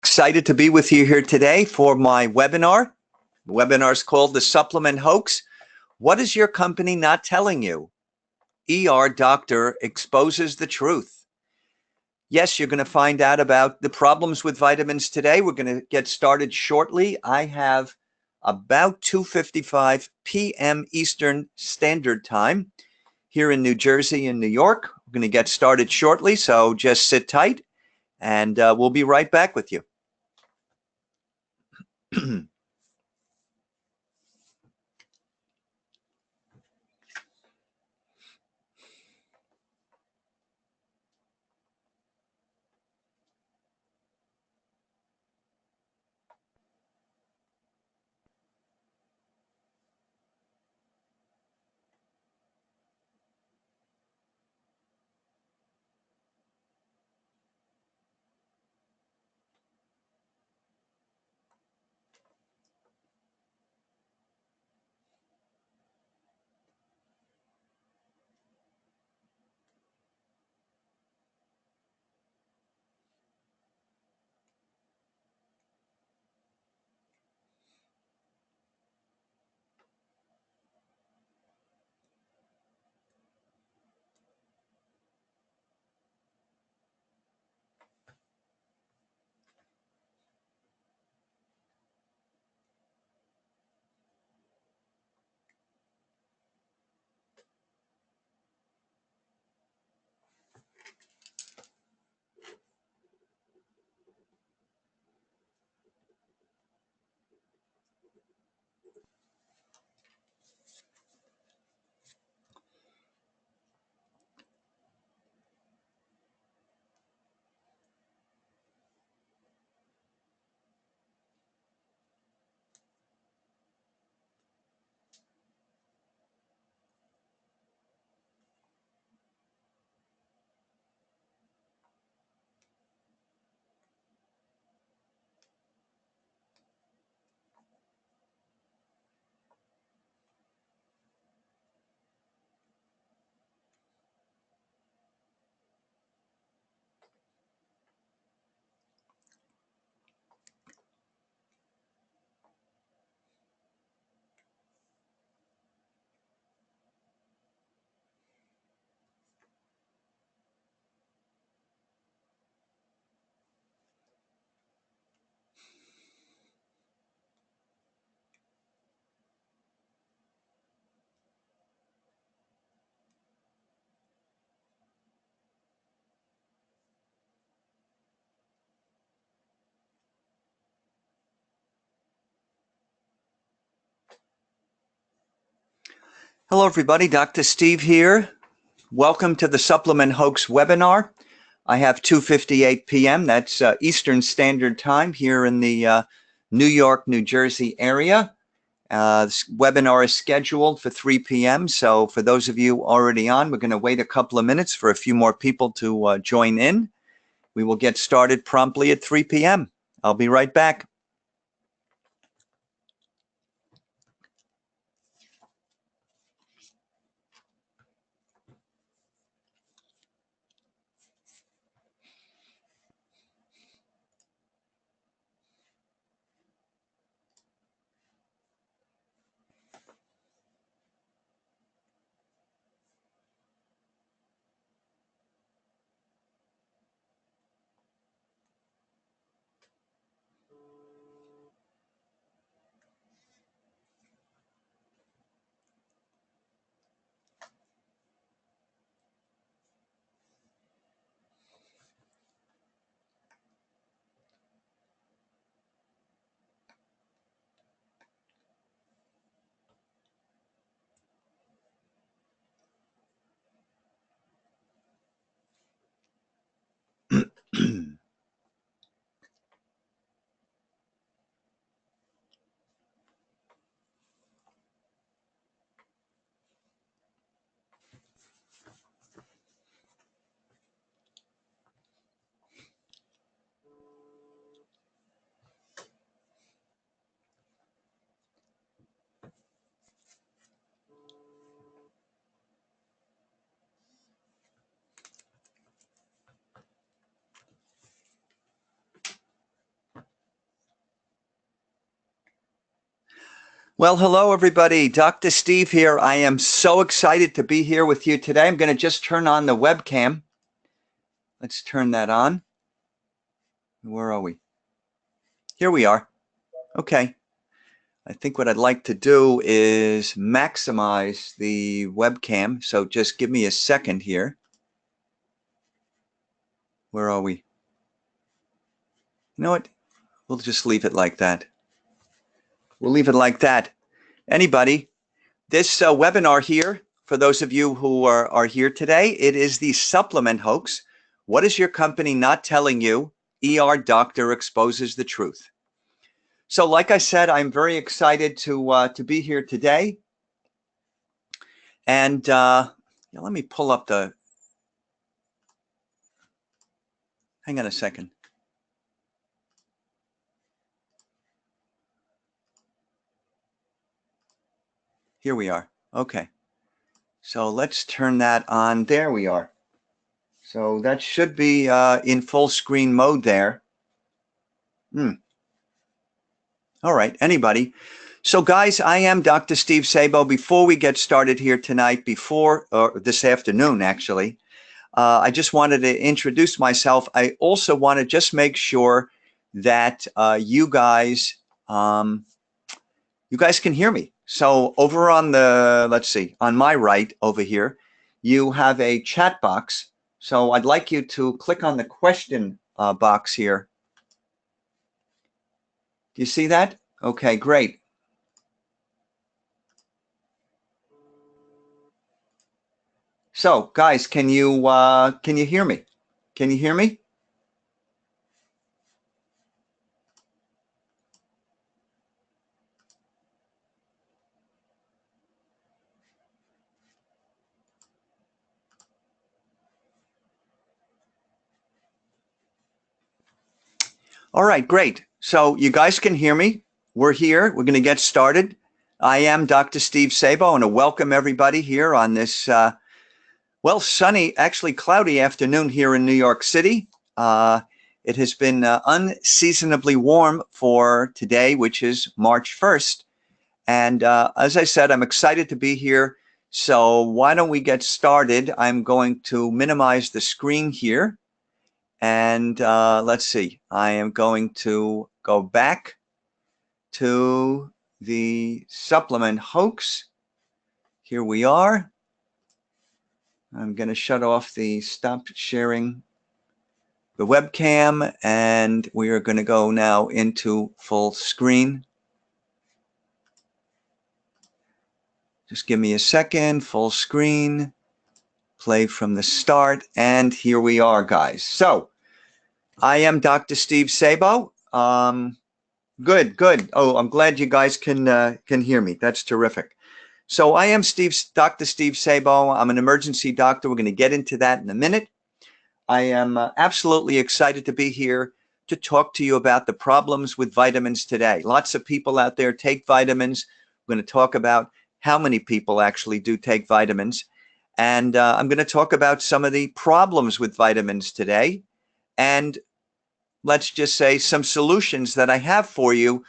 Excited to be with you here today for my webinar. The webinar is called The Supplement Hoax. What is your company not telling you? ER Doctor exposes the truth. Yes, you're going to find out about the problems with vitamins today. We're going to get started shortly. I have about 2:55 p.m. Eastern Standard Time here in New Jersey and New York. We're going to get started shortly, so just sit tight, and we'll be right back with you. Hello, everybody. Dr. Steve here. Welcome to the Supplement Hoax webinar. I have 2:58 p.m. That's Eastern Standard Time here in the New York, New Jersey area. This webinar is scheduled for 3 p.m. So for those of you already on, we're going to wait a couple of minutes for a few more people to join in. We will get started promptly at 3 p.m. I'll be right back. Well, hello, everybody. Dr. Steve here. I am so excited to be here with you today. I'm going to just turn on the webcam. Let's turn that on. Where are we? Here we are. Okay. I think what I'd like to do is maximize the webcam. So just give me a second here. Where are we? You know what? We'll just leave it like that. We'll leave it like that. Anybody, this webinar here, for those of you who are here today, it is the supplement hoax. What is your company not telling you? ER doctor exposes the truth. So like I said, I'm very excited to be here today. And let me pull up the, hang on a second. Here we are. Okay. So let's turn that on. There we are. So that should be in full screen mode there. All right, anybody. So guys, I am Dr. Steve Sabo. Before we get started here tonight, this afternoon actually, I just wanted to introduce myself. I also want to just make sure that you guys can hear me. So over on the, let's see, on my right over here, you have a chat box. So I'd like you to click on the question box here. Do you see that? Okay, great. So guys, can you hear me? Can you hear me? All right, great. So you guys can hear me. We're here. We're going to get started. I am Dr. Steve Sabo, and I welcome everybody here on this, well, sunny, actually cloudy afternoon here in New York City. It has been unseasonably warm for today, which is March 1st. And as I said, I'm excited to be here. So why don't we get started? I'm going to minimize the screen here. And let's see, I am going to go back to the supplement hoax. Here we are. I'm going to shut off the stop sharing the webcam, and we are going to go now into full screen. Just give me a second, full screen, play from the start, and here we are, guys. So I am Dr. Steve Sabo. Good. Oh, I'm glad you guys can hear me. That's terrific. So I am Dr. Steve Sabo. I'm an emergency doctor. We're going to get into that in a minute. I am absolutely excited to be here to talk to you about the problems with vitamins today. Lots of people out there take vitamins. We're going to talk about how many people actually do take vitamins. And I'm going to talk about some of the problems with vitamins today. And let's just say some solutions that I have for you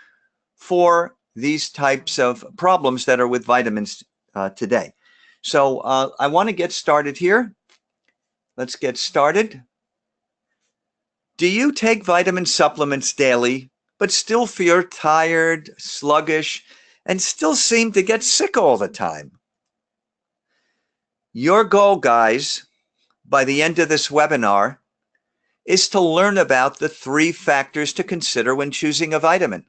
for these types of problems that are with vitamins today. So I want to get started here. Let's get started. Do you take vitamin supplements daily, but still feel tired, sluggish, and still seem to get sick all the time? Your goal, guys, by the end of this webinar, is to learn about the 3 factors to consider when choosing a vitamin.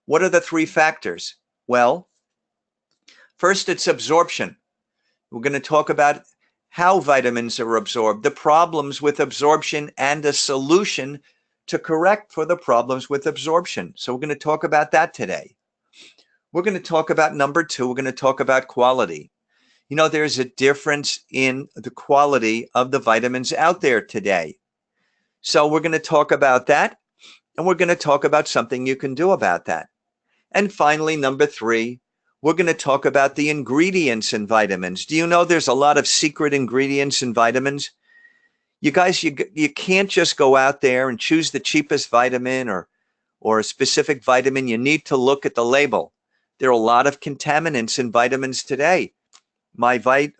What are the 3 factors? Well, first, it's absorption. We're going to talk about how vitamins are absorbed, the problems with absorption, and a solution to correct for the problems with absorption. So we're going to talk about that today. We're going to talk about number 2. We're going to talk about quality. You know, there's a difference in the quality of the vitamins out there today. So we're going to talk about that, and we're going to talk about something you can do about that. And finally, number 3, we're going to talk about the ingredients in vitamins. Do you know there's a lot of secret ingredients in vitamins? You guys, you can't just go out there and choose the cheapest vitamin or a specific vitamin. You need to look at the label. There are a lot of contaminants in vitamins today. My wife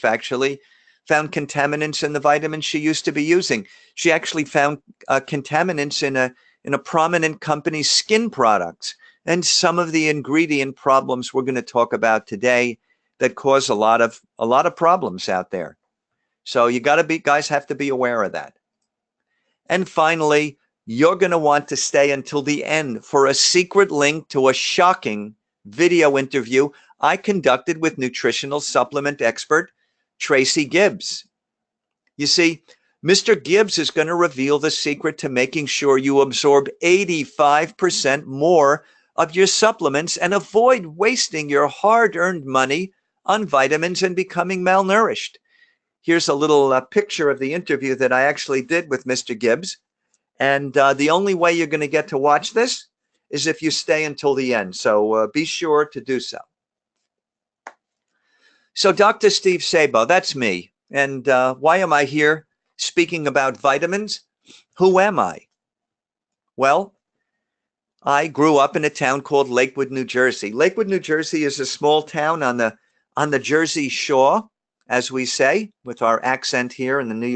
actually found contaminants in the vitamins she used to be using. She actually found contaminants in a prominent company's skin products, and some of the ingredient problems we're going to talk about today that cause a lot of problems out there. So you got to be guys have to be aware of that. And finally, you're going to want to stay until the end for a secret link to a shocking video interview I conducted with nutritional supplement expert Tracy Gibbs. You see, Mr. Gibbs is going to reveal the secret to making sure you absorb 85% more of your supplements and avoid wasting your hard-earned money on vitamins and becoming malnourished. Here's a little picture of the interview that I actually did with Mr. Gibbs. And the only way you're going to get to watch this is if you stay until the end. So be sure to do so. So Dr. Steve Sabo, that's me. And why am I here speaking about vitamins? Who am I? Well, I grew up in a town called Lakewood, New Jersey. Lakewood, New Jersey is a small town on the Jersey Shore, as we say, with our accent here in the New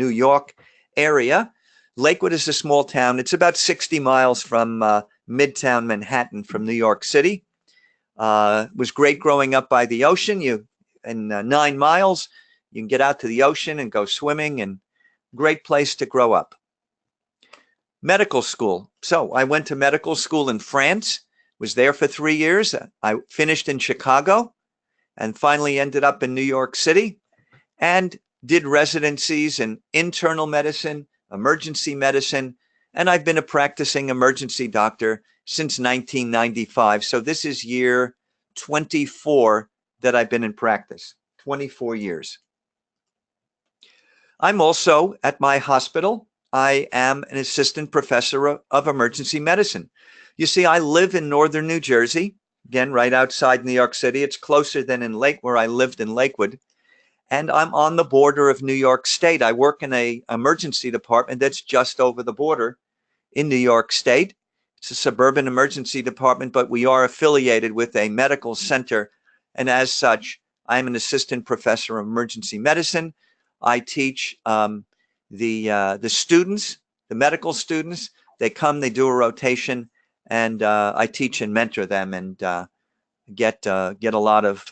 York area. Lakewood is a small town. It's about 60 miles from Midtown Manhattan, from New York City. It was great growing up by the ocean. In 9 miles, you can get out to the ocean and go swimming, and great place to grow up. Medical school. So I went to medical school in France, was there for 3 years. I finished in Chicago and finally ended up in New York City and did residencies in internal medicine, emergency medicine, and I've been a practicing emergency doctor since 1995. So this is year 24 that I've been in practice, 24 years. I'm also at my hospital. I am an assistant professor of emergency medicine. You see, I live in northern New Jersey, again, right outside New York City. It's closer than where I lived in Lakewood. And I'm on the border of New York State. I work in an emergency department that's just over the border in New York State. It's a suburban emergency department, but we are affiliated with a medical center. And as such, I'm an assistant professor of emergency medicine. I teach the students, the medical students. They come, they do a rotation, and I teach and mentor them and get a lot of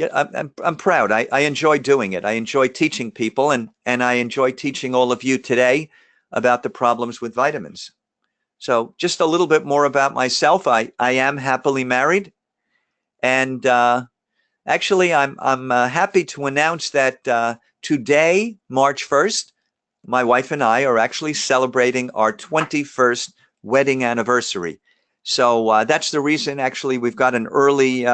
I'm proud. I enjoy doing it. I enjoy teaching people, and I enjoy teaching all of you today about the problems with vitamins. So just a little bit more about myself. I am happily married, and actually I'm happy to announce that today, March 1st, my wife and I are actually celebrating our 21st wedding anniversary. So that's the reason actually we've got an early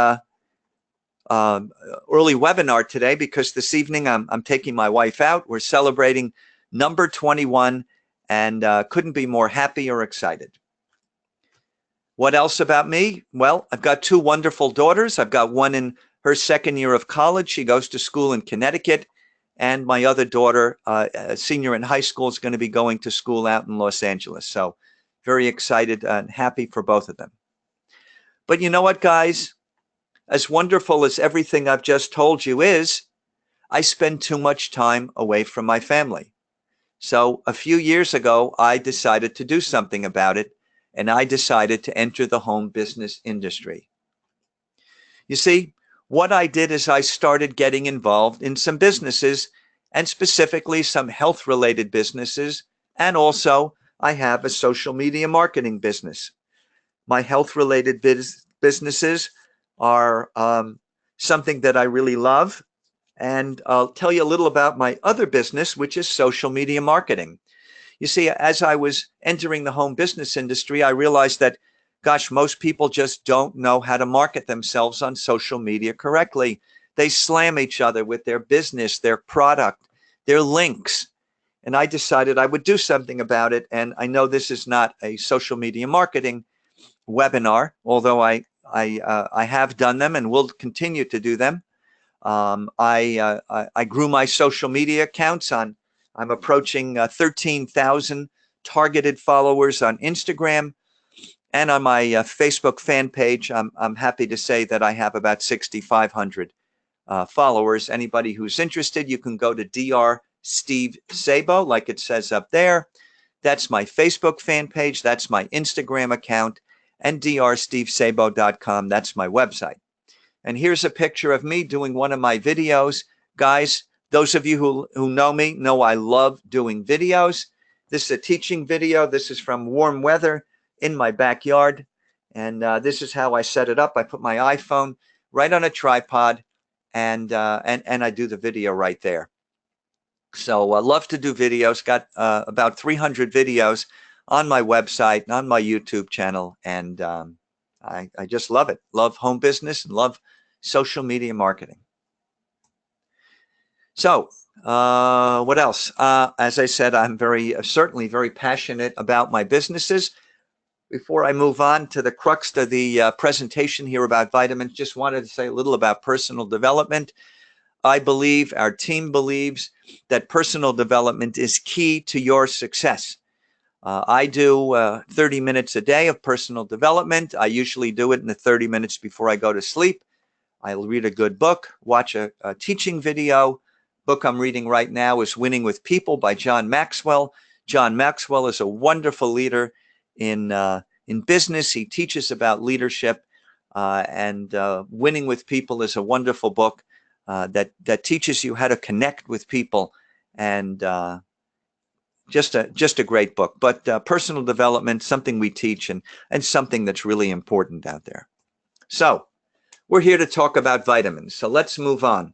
webinar today, because this evening I'm taking my wife out. We're celebrating number 21 and couldn't be more happy or excited. What else about me? Well, I've got 2 wonderful daughters. I've got one in her second year of college. She goes to school in Connecticut. And my other daughter, a senior in high school, is going to be going to school out in Los Angeles. So very excited and happy for both of them. But you know what, guys? As wonderful as everything I've just told you is, I spend too much time away from my family. So a few years ago, I decided to do something about it, and I decided to enter the home business industry. You see, what I did is I started getting involved in some businesses, and specifically some health-related businesses, and also I have a social media marketing business. My health-related businesses are something that I really love. And I'll tell you a little about my other business, which is social media marketing. You see, as I was entering the home business industry, I realized that, gosh, most people just don't know how to market themselves on social media correctly. They slam each other with their business, their product, their links. And I decided I would do something about it. And I know this is not a social media marketing webinar, although I have done them and will continue to do them. I grew my social media accounts I'm approaching 13,000 targeted followers on Instagram. And on my Facebook fan page, I'm happy to say that I have about 6,500 followers. Anybody who's interested, you can go to Dr. Steve Szabo, like it says up there. That's my Facebook fan page. That's my Instagram account. And drstevesabo.com. That's my website. And here's a picture of me doing one of my videos. Guys, those of you who know me know I love doing videos. This is a teaching video. This is from warm weather in my backyard. And this is how I set it up. I put my iPhone right on a tripod and I do the video right there. So I love to do videos. Got about 300 videos on my website, on my YouTube channel. And I just love it. Love home business and love social media marketing. So what else? As I said, I'm certainly very passionate about my businesses. Before I move on to the crux of the presentation here about vitamins, just wanted to say a little about personal development. I believe, our team believes, that personal development is key to your success. I do 30 minutes a day of personal development. I usually do it in the 30 minutes before I go to sleep. I'll read a good book, watch a teaching video. Book I'm reading right now is Winning with People by John Maxwell. John Maxwell is a wonderful leader in business. He teaches about leadership, and Winning with People is a wonderful book that teaches you how to connect with people, and just a great book. But personal development, something we teach, and something that's really important out there. So we're here to talk about vitamins. So let's move on.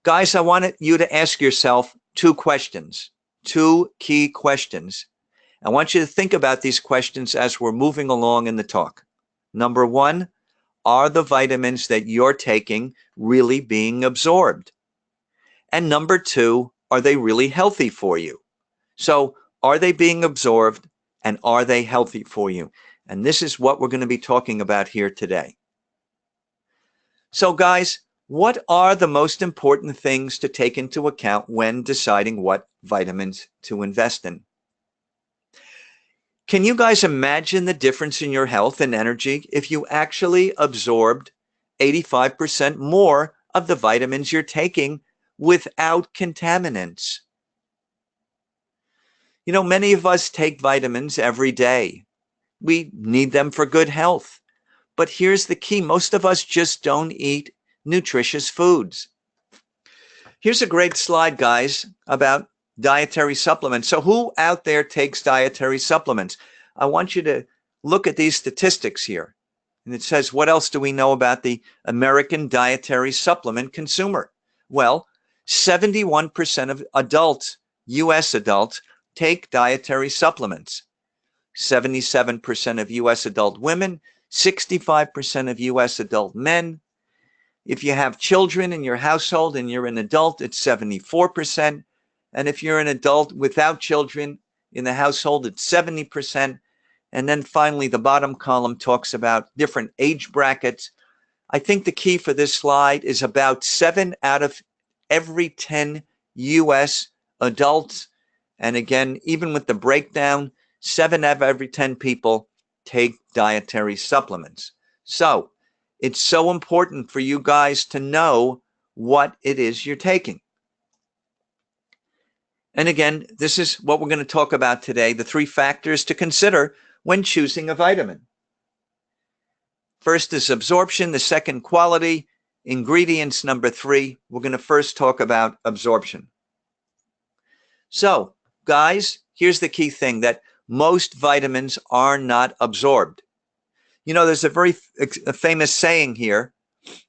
Guys, I wanted you to ask yourself two questions, two key questions. I want you to think about these questions as we're moving along in the talk. Number one, are the vitamins that you're taking really being absorbed? And number two, are they really healthy for you? So are they being absorbed, and are they healthy for you? And this is what we're going to be talking about here today. So guys, what are the most important things to take into account when deciding what vitamins to invest in? Can you guys imagine the difference in your health and energy if you actually absorbed 85% more of the vitamins you're taking without contaminants? You know, many of us take vitamins every day. We need them for good health. But here's the key. Most of us just don't eat nutritious foods. Here's a great slide, guys, about dietary supplements. So who out there takes dietary supplements? I want you to look at these statistics here. And it says, what else do we know about the American dietary supplement consumer? Well, 71% of adults, U.S. adults, take dietary supplements. 77% of U.S. adult women, 65% of U.S. adult men. If you have children in your household and you're an adult, it's 74%. And if you're an adult without children in the household, it's 70%. And then finally, the bottom column talks about different age brackets. I think the key for this slide is about 7 out of every 10 U.S. adults. And again, even with the breakdown, 7 out of every 10 people take dietary supplements. So it's so important for you guys to know what it is you're taking. And again, this is what we're going to talk about today, the 3 factors to consider when choosing a vitamin. First is absorption, the second quality, ingredients number 3. We're going to first talk about absorption. So, guys, here's the key thing, that most vitamins are not absorbed. You know, there's a very famous saying here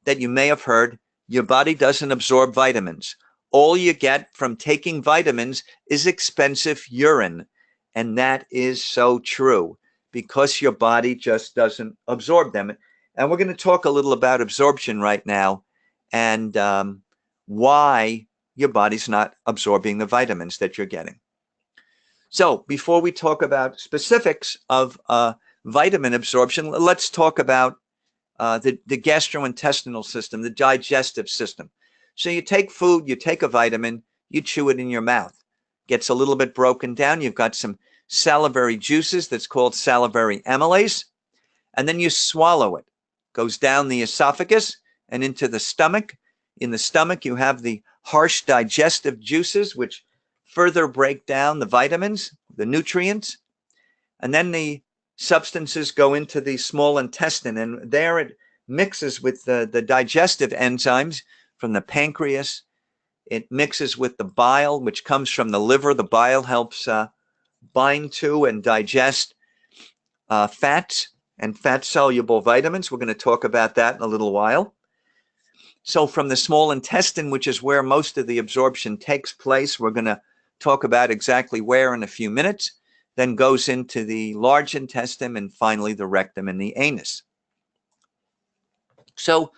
that you may have heard: your body doesn't absorb vitamins. All you get from taking vitamins is expensive urine. And that is so true, because your body just doesn't absorb them. And we're going to talk a little about absorption right now, and why your body's not absorbing the vitamins that you're getting. So before we talk about specifics of vitamin absorption, let's talk about the gastrointestinal system, the digestive system. So you take food, you take a vitamin, you chew it in your mouth. Gets a little bit broken down. You've got some salivary juices that's called salivary amylase, and then you swallow it. Goes down the esophagus and into the stomach. In the stomach, you have the harsh digestive juices, which further break down the vitamins, the nutrients, and then the substances go into the small intestine, and there it mixes with the digestive enzymes from the pancreas. It mixes with the bile, which comes from the liver. The bile helps bind to and digest fats and fat-soluble vitamins. We're going to talk about that in a little while. So from the small intestine, which is where most of the absorption takes place, we're going to talk about exactly where in a few minutes, then goes into the large intestine, and finally the rectum and the anus. So,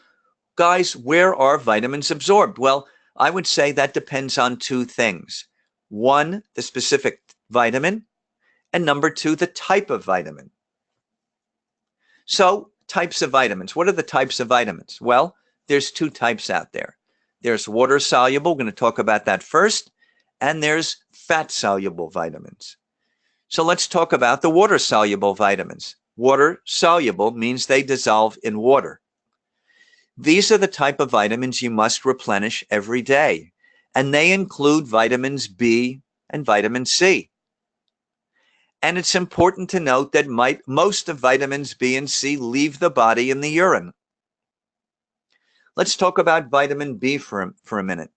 guys, where are vitamins absorbed? Well, I would say that depends on two things. One, the specific vitamin, and number two, the type of vitamin. So, types of vitamins. What are the types of vitamins? Well, there's two types out there. There's water soluble, we're going to talk about that first, and there's fat soluble vitamins. So let's talk about the water soluble vitamins. Water soluble means they dissolve in water. These are the type of vitamins you must replenish every day, and they include vitamins B and vitamin C. And it's important to note that most of vitamins B and C leave the body in the urine. Let's talk about vitamin B for a minute.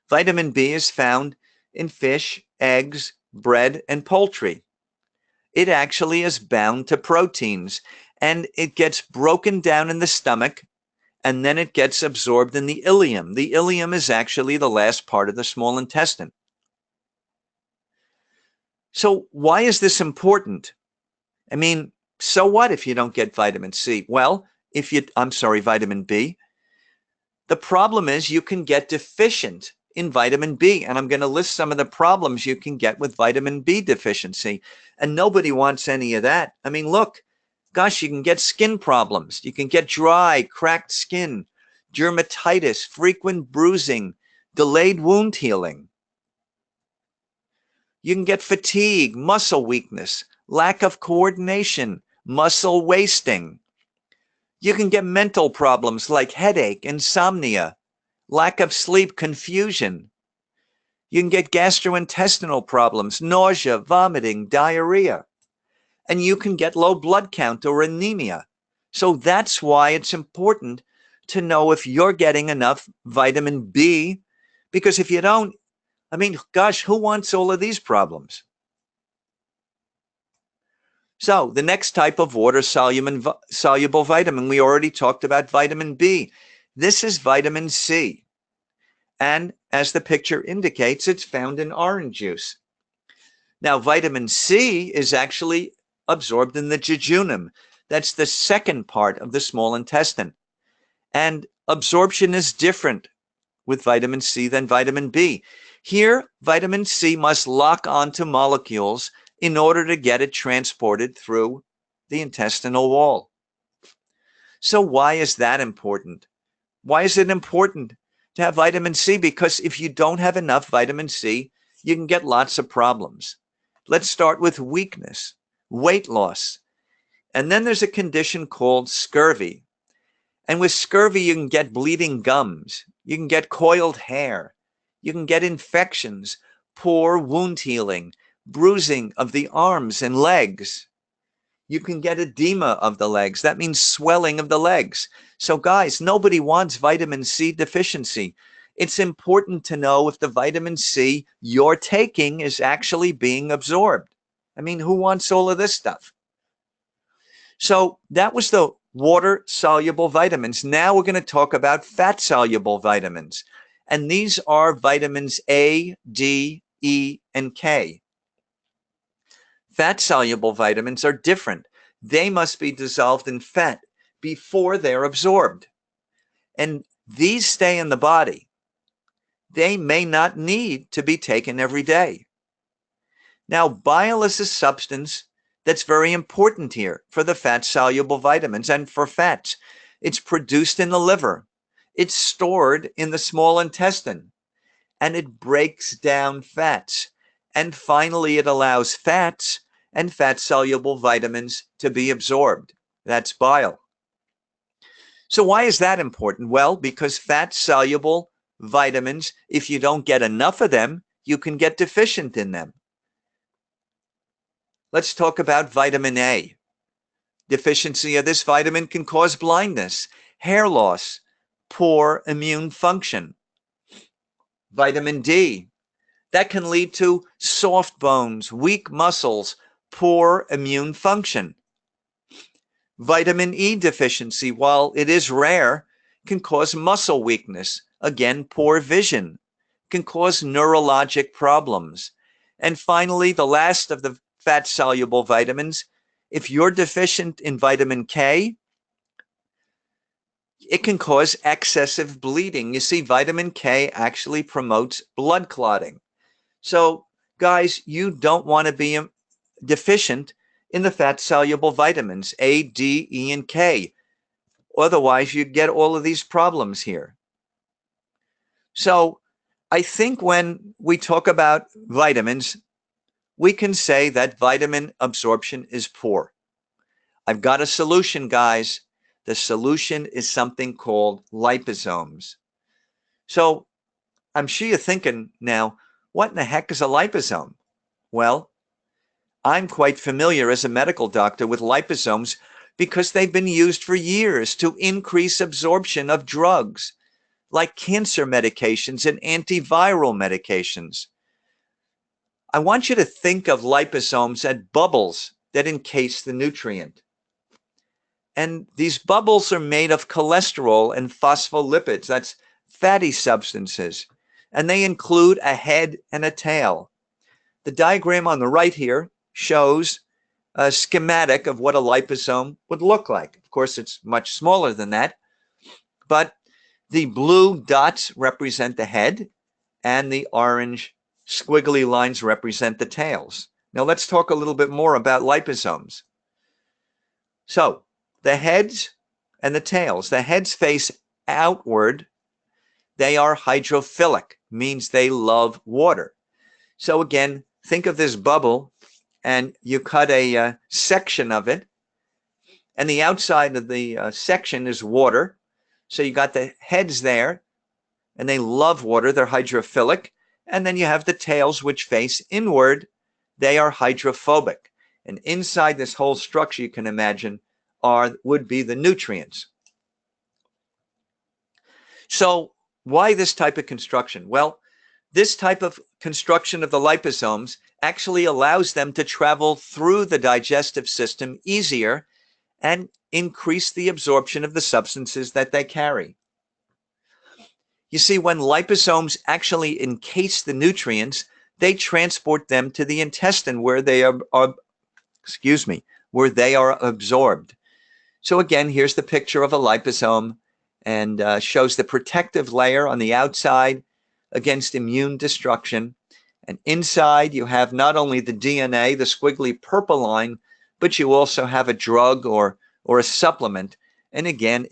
Vitamin B is found in fish, eggs, bread, and poultry. It actually is bound to proteins, and it gets broken down in the stomach, and then it gets absorbed in the ileum. The ileum is actually the last part of the small intestine. So why is this important? I mean, so what if you don't get vitamin C? Well, vitamin B. The problem is you can get deficient in vitamin B, and I'm going to list some of the problems you can get with vitamin B deficiency, and nobody wants any of that. I mean, look, gosh, you can get skin problems. You can get dry, cracked skin, dermatitis, frequent bruising, delayed wound healing. You can get fatigue, muscle weakness, lack of coordination, muscle wasting. You can get mental problems like headache, insomnia, lack of sleep, confusion. You can get gastrointestinal problems, nausea, vomiting, diarrhea. And you can get low blood count or anemia. So that's why it's important to know if you're getting enough vitamin B, because if you don't, I mean, gosh, who wants all of these problems? So the next type of water soluble vitamin, we already talked about vitamin B. This is vitamin C. And as the picture indicates, it's found in orange juice. Now, vitamin C is actually absorbed in the jejunum. That's the second part of the small intestine. And absorption is different with vitamin C than vitamin B. Here, vitamin C must lock onto molecules in order to get it transported through the intestinal wall. So why is that important? Why is it important to have vitamin C? Because if you don't have enough vitamin C, you can get lots of problems. Let's start with weakness, weight loss. And then there's a condition called scurvy. And with scurvy, you can get bleeding gums. You can get coiled hair. You can get infections, poor wound healing, bruising of the arms and legs. You can get edema of the legs. That means swelling of the legs. So guys, nobody wants vitamin C deficiency. It's important to know if the vitamin C you're taking is actually being absorbed. I mean, who wants all of this stuff? So that was the water soluble vitamins. Now we're going to talk about fat soluble vitamins. And these are vitamins A, D, E, and K. Fat soluble vitamins are different. They must be dissolved in fat before they're absorbed. And these stay in the body. They may not need to be taken every day. Now, bile is a substance that's very important here for the fat soluble vitamins and for fats. It's produced in the liver. It's stored in the small intestine, and it breaks down fats. And finally, it allows fats and fat-soluble vitamins to be absorbed. That's bile. So why is that important? Well, because fat-soluble vitamins, if you don't get enough of them, you can get deficient in them. Let's talk about vitamin A. Deficiency of this vitamin can cause blindness, hair loss, poor immune function. Vitamin D, that can lead to soft bones, weak muscles, poor immune function. Vitamin E deficiency, while it is rare, can cause muscle weakness, again, poor vision, can cause neurologic problems. And finally, the last of the fat-soluble vitamins, if you're deficient in vitamin K, it can cause excessive bleeding. You see, vitamin K actually promotes blood clotting. So, guys, you don't want to be deficient in the fat-soluble vitamins A, D, E, and K. Otherwise, you get all of these problems here. So, I think when we talk about vitamins, we can say that vitamin absorption is poor. I've got a solution, guys. The solution is something called liposomes. So I'm sure you're thinking now, what in the heck is a liposome? Well, I'm quite familiar as a medical doctor with liposomes because they've been used for years to increase absorption of drugs like cancer medications and antiviral medications. I want you to think of liposomes as bubbles that encase the nutrient. And these bubbles are made of cholesterol and phospholipids. That's fatty substances. And they include a head and a tail. The diagram on the right here shows a schematic of what a liposome would look like. Of course, it's much smaller than that. But the blue dots represent the head, and the orange squiggly lines represent the tails. Now let's talk a little bit more about liposomes. So, the heads and the tails. The heads face outward. They are hydrophilic, means they love water. So again, think of this bubble, and you cut a section of it, and the outside of the section is water. So you got the heads there, and they love water. They're hydrophilic. And then you have the tails, which face inward. They are hydrophobic. And inside this whole structure, you can imagine, would be the nutrients. So why this type of construction? Well, this type of construction of the liposomes actually allows them to travel through the digestive system easier and increase the absorption of the substances that they carry. You see, when liposomes actually encase the nutrients, they transport them to the intestine where they are absorbed. So again, here's the picture of a liposome, and shows the protective layer on the outside against immune destruction. And inside you have not only the DNA, the squiggly purple line, but you also have a drug or a supplement. And again,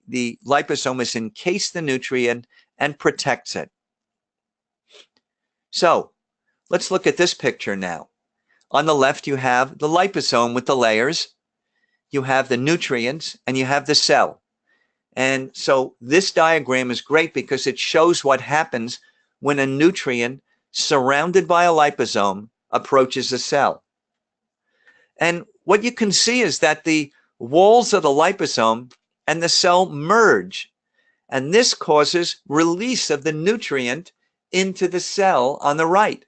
the liposome is encased the nutrient and protects it. So let's look at this picture now. On the left, you have the liposome with the layers. You have the nutrients, and you have the cell. And so this diagram is great because it shows what happens when a nutrient surrounded by a liposome approaches a cell. And what you can see is that the walls of the liposome and the cell merge. And this causes release of the nutrient into the cell on the right.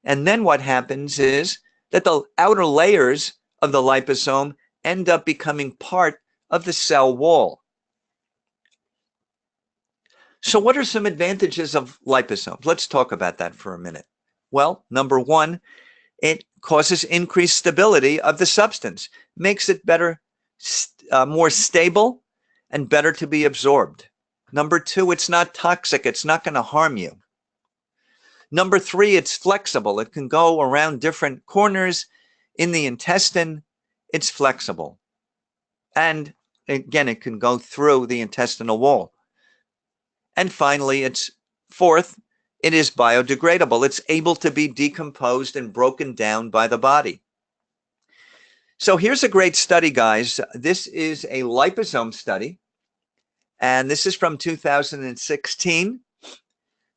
And then what happens is that the outer layers of the liposome end up becoming part of the cell wall. So what are some advantages of liposomes? Let's talk about that for a minute. Well, number one, it causes increased stability of the substance, makes it better, more stable, and better to be absorbed. Number two, it's not toxic. It's not going to harm you. Number three, it's flexible. It can go around different corners in the intestine. It's flexible. And again, it can go through the intestinal wall. And finally, fourth, It is biodegradable. It's able to be decomposed and broken down by the body. So here's a great study, guys. This is a liposome study, and this is from 2016.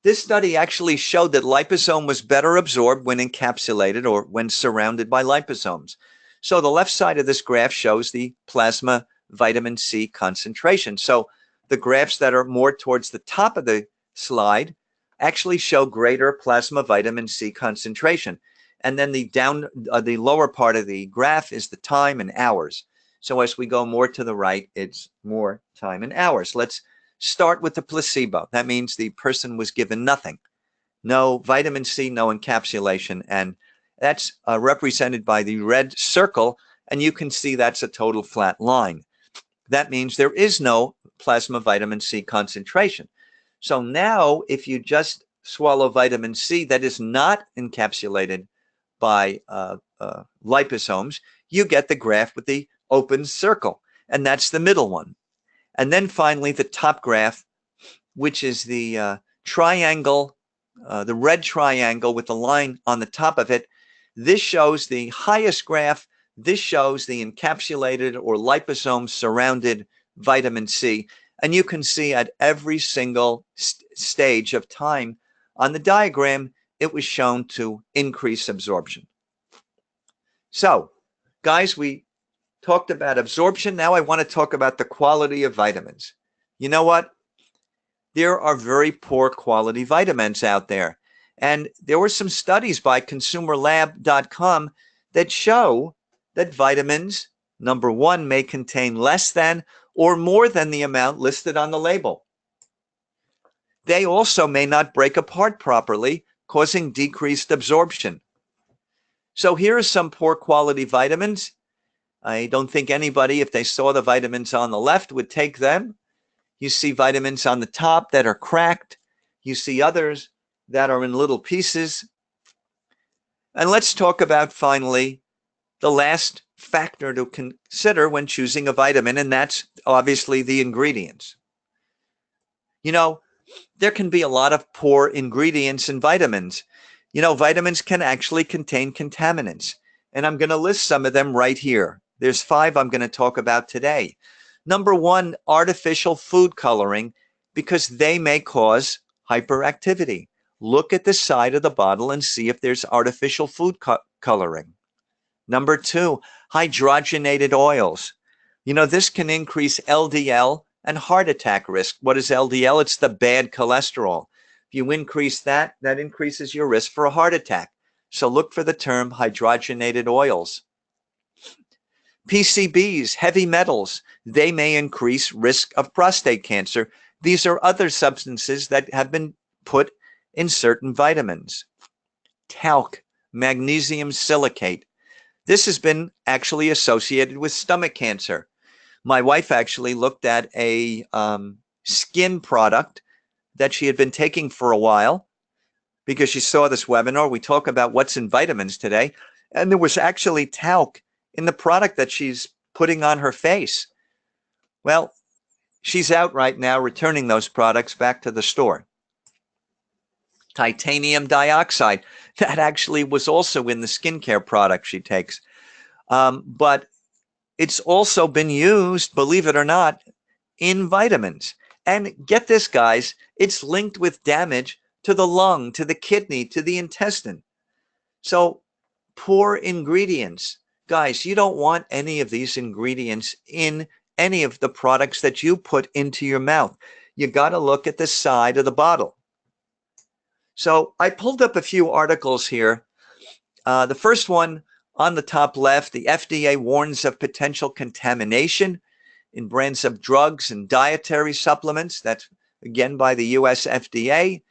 This study actually showed that liposome was better absorbed when encapsulated or when surrounded by liposomes. So the left side of this graph shows the plasma vitamin C concentration. So the graphs that are more towards the top of the slide actually show greater plasma vitamin C concentration. And then the lower part of the graph is the time in hours. So as we go more to the right, it's more time in hours. Let's start with the placebo. That means the person was given nothing. No vitamin C, no encapsulation. And that's represented by the red circle. And you can see that's a total flat line. That means there is no plasma vitamin C concentration. So now if you just swallow vitamin C that is not encapsulated by liposomes, you get the graph with the open circle. And that's the middle one. And then finally, the top graph, which is the triangle, the red triangle with the line on the top of it. This shows the highest graph. This shows the encapsulated or liposome surrounded vitamin C. And you can see at every single stage of time on the diagram, it was shown to increase absorption. So, guys, we talked about absorption. Now I want to talk about the quality of vitamins. You know what? There are very poor quality vitamins out there. And there were some studies by consumerlab.com that show that vitamins, number one, may contain less than or more than the amount listed on the label. They also may not break apart properly, causing decreased absorption. So here are some poor quality vitamins. I don't think anybody, if they saw the vitamins on the left, would take them. You see vitamins on the top that are cracked. You see others that are in little pieces. And let's talk about, finally, the last factor to consider when choosing a vitamin, and that's obviously the ingredients. You know, there can be a lot of poor ingredients in vitamins. You know, vitamins can actually contain contaminants, and I'm going to list some of them right here. There's 5 I'm going to talk about today. Number 1, artificial food coloring, because they may cause hyperactivity. Look at the side of the bottle and see if there's artificial food coloring. Number 2, hydrogenated oils. You know, this can increase LDL and heart attack risk. What is LDL? It's the bad cholesterol. If you increase that, that increases your risk for a heart attack. So look for the term hydrogenated oils. PCBs, heavy metals, they may increase risk of prostate cancer. These are other substances that have been put in certain vitamins. Talc, magnesium silicate. This has been actually associated with stomach cancer. My wife actually looked at a skin product that she had been taking for a while because she saw this webinar. We talk about what's in vitamins today. And there was actually talc in the product that she's putting on her face. Well, she's out right now returning those products back to the store. Titanium dioxide, that actually was also in the skincare product she takes. But it's also been used, believe it or not, in vitamins. And get this, guys, it's linked with damage to the lung, to the kidney, to the intestine. So poor ingredients. Guys, you don't want any of these ingredients in any of the products that you put into your mouth. You got to look at the side of the bottle. So I pulled up a few articles here. The first one on the top left, the FDA warns of potential contamination in brands of drugs and dietary supplements. That's again by the US FDA.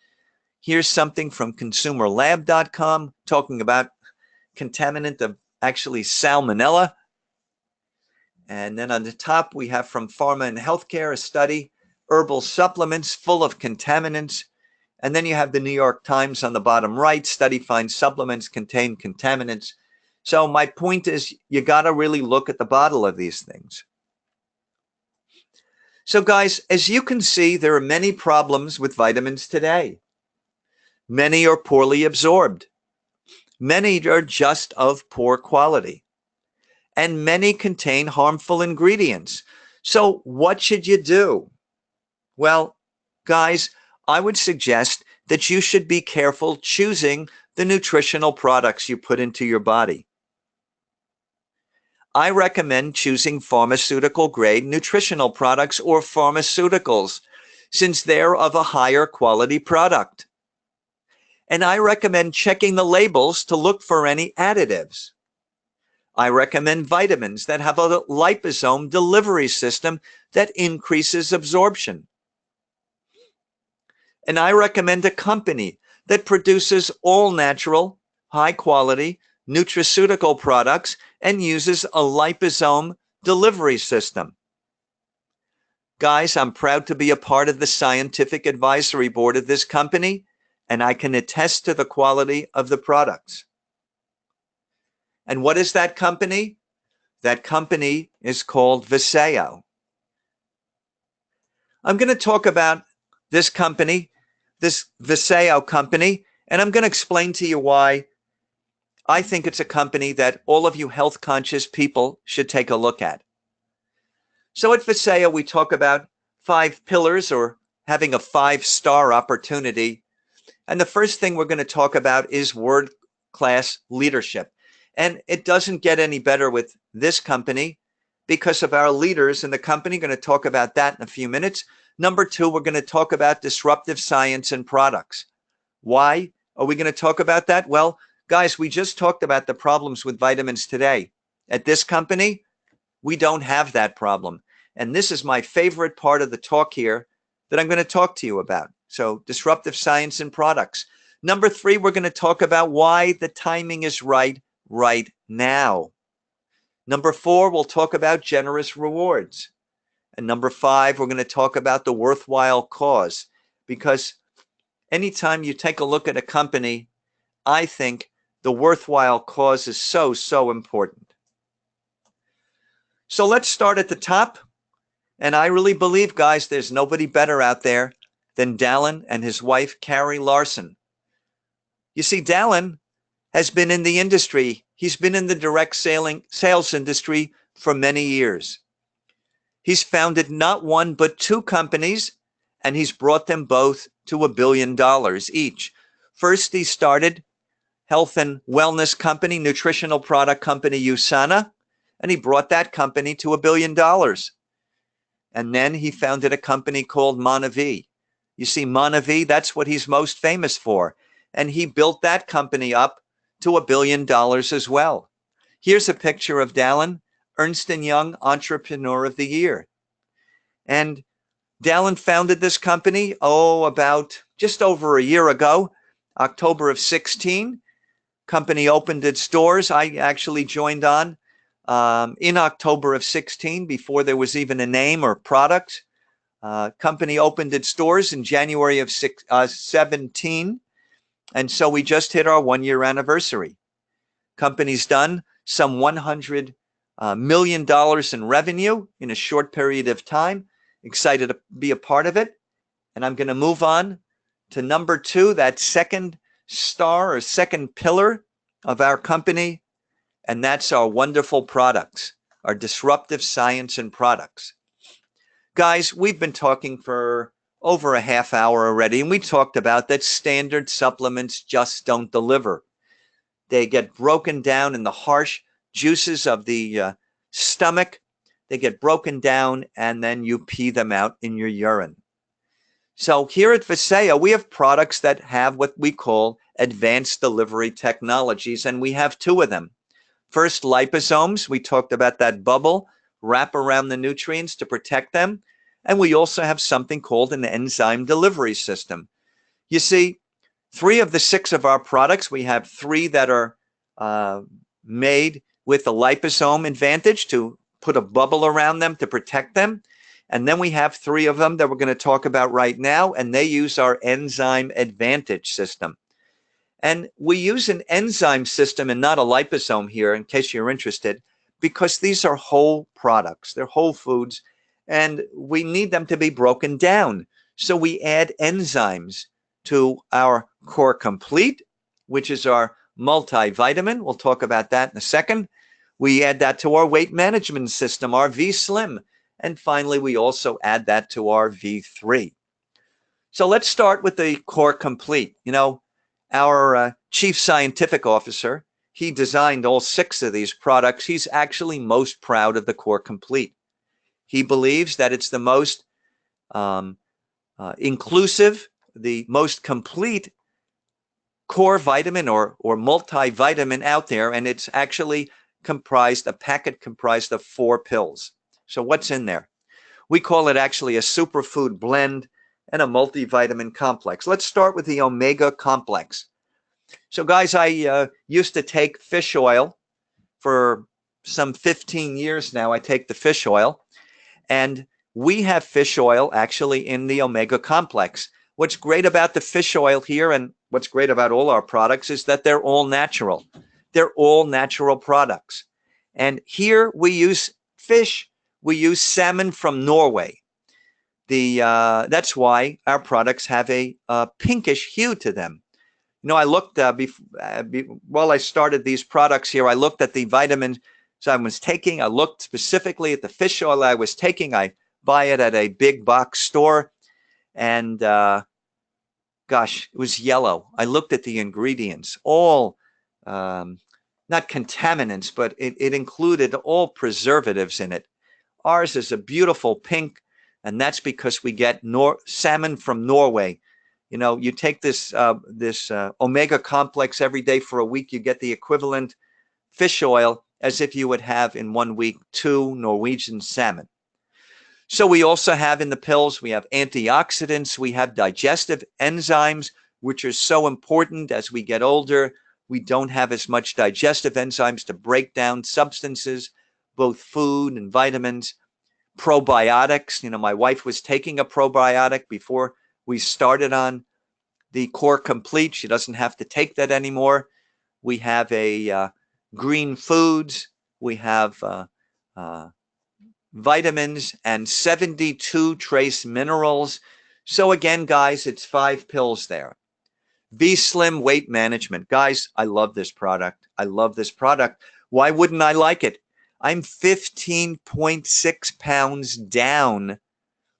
Here's something from consumerlab.com talking about contaminant of actually salmonella. And then on the top, we have from Pharma and Healthcare, a study, herbal supplements full of contaminants. And then you have the New York Times on the bottom right, study finds supplements contain contaminants. So my point is, you got to really look at the bottle of these things. So guys, as you can see, there are many problems with vitamins today. Many are poorly absorbed. Many are just of poor quality. And many contain harmful ingredients. So what should you do? Well, guys, I would suggest that you should be careful choosing the nutritional products you put into your body. I recommend choosing pharmaceutical grade nutritional products or pharmaceuticals, since they're of a higher quality product. And I recommend checking the labels to look for any additives. I recommend vitamins that have a liposome delivery system that increases absorption. And I recommend a company that produces all natural, high quality nutraceutical products and uses a liposome delivery system. Guys, I'm proud to be a part of the scientific advisory board of this company, and I can attest to the quality of the products. And what is that company? That company is called Viseo. I'm going to talk about this company, this Viseo company, and I'm going to explain to you why I think it's a company that all of you health conscious people should take a look at. So at Viseo, we talk about 5 pillars, or having a 5-star opportunity. And the first thing we're going to talk about is world-class leadership. And it doesn't get any better with this company because of our leaders in the company. Going to talk about that in a few minutes. Number 2, we're going to talk about disruptive science and products. Why are we going to talk about that? Well, guys, we just talked about the problems with vitamins today. At this company, we don't have that problem. And this is my favorite part of the talk here that I'm going to talk to you about. So disruptive science and products. Number 3, we're going to talk about why the timing is right now. Number 4, we'll talk about generous rewards. And number 5, we're going to talk about the worthwhile cause. Because anytime you take a look at a company, I think the worthwhile cause is so important. So let's start at the top. And I really believe, guys, there's nobody better out there than Dallin and his wife, Carrie Larson. You see, Dallin has been in the industry. He's been in the direct sales industry for many years. He's founded not one, but 2 companies, and he's brought them both to $1 billion each. First, he started health and wellness company, nutritional product company, USANA, and he brought that company to $1 billion. And then he founded a company called Monavie. You see, Monavie, that's what he's most famous for. And he built that company up to $1 billion as well. Here's a picture of Dallin, Ernst & Young Entrepreneur of the Year. And Dallin founded this company, about just over a year ago, October of 16. Company opened its doors. I actually joined on in October of 16, before there was even a name or product. Company opened its doors in January of 17. And so we just hit our 1-year anniversary. Company's done some $100 million in revenue in a short period of time. Excited to be a part of it. And I'm going to move on to number 2, that second star or second pillar of our company. And that's our wonderful products, our disruptive science and products. Guys, we've been talking for over a half hour already, and we talked about that standard supplements just don't deliver. They get broken down in the harsh juices of the stomach. They get broken down, and then you pee them out in your urine. So here at Viseo, we have products that have what we call advanced delivery technologies, and we have 2 of them. First, liposomes. We talked about that bubble wrap around the nutrients to protect them. And we also have something called an enzyme delivery system. You see, 3 of the 6 of our products, we have 3 that are made with the liposome advantage to put a bubble around them to protect them. And then we have 3 of them that we're going to talk about right now, and they use our enzyme advantage system. And we use an enzyme system and not a liposome here, in case you're interested, because these are whole products. They're whole foods, and we need them to be broken down. So we add enzymes to our Core Complete, which is our multivitamin. We'll talk about that in a second. We add that to our weight management system, our V Slim. And finally, we also add that to our V3. So let's start with the Core Complete. You know, our chief scientific officer, he designed all 6 of these products. He's actually most proud of the Core Complete. He believes that it's the most inclusive, the most complete core vitamin or multivitamin out there, and it's actually a packet comprised of 4 pills. So what's in there? We call it actually a superfood blend and a multivitamin complex. Let's start with the omega complex. So guys, I used to take fish oil for some 15 years now. I take the fish oil, and we have fish oil actually in the omega complex. What's great about the fish oil here, and what's great about all our products, is that they're all natural. They're all natural products. And here we use fish. We use salmon from Norway. That's why our products have a pinkish hue to them. You know, I looked while I started these products here, I looked at the vitamins I was taking. I looked specifically at the fish oil I was taking. I buy it at a big box store, and gosh, it was yellow. I looked at the ingredients, all not contaminants, but it included all preservatives in it. Ours is a beautiful pink, and that's because we get salmon from Norway. You know, you take this omega complex every day for a week, you get the equivalent fish oil as if you would have in 1 week 2 Norwegian salmon. So we also have in the pills, we have antioxidants, we have digestive enzymes, which are so important as we get older. We don't have as much digestive enzymes to break down substances, both food and vitamins. Probiotics, you know, my wife was taking a probiotic before we started on the Core Complete. She doesn't have to take that anymore. We have a green foods. We have vitamins and 72 trace minerals. So again, guys, it's 5 pills there. V Slim Weight Management. Guys, I love this product. I love this product. Why wouldn't I like it? I'm 15.6 pounds down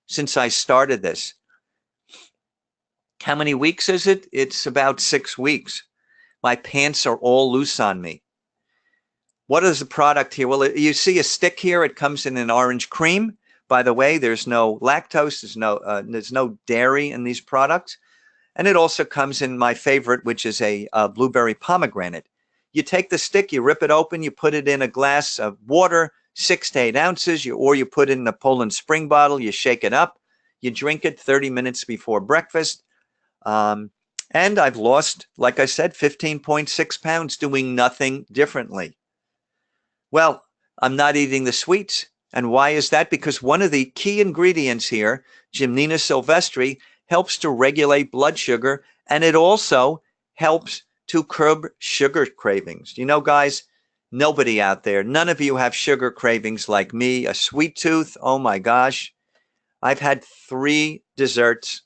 since I started this. How many weeks is it? It's about 6 weeks. My pants are all loose on me. What is the product here? Well, you see a stick here. It comes in an orange cream. By the way, there's no lactose. There's no dairy in these products. And it also comes in my favorite, which is a blueberry pomegranate. You take the stick, you rip it open, you put it in a glass of water, 6 to 8 ounces, or you put it in a Poland Spring bottle, you shake it up, you drink it 30 minutes before breakfast. And I've lost, like I said, 15.6 pounds doing nothing differently. Well, I'm not eating the sweets. And why is that? Because one of the key ingredients here, Gymnina sylvestre, helps to regulate blood sugar, and it also helps to curb sugar cravings. You know, guys, nobody out there, none of you have sugar cravings like me. A sweet tooth, oh my gosh. I've had 3 desserts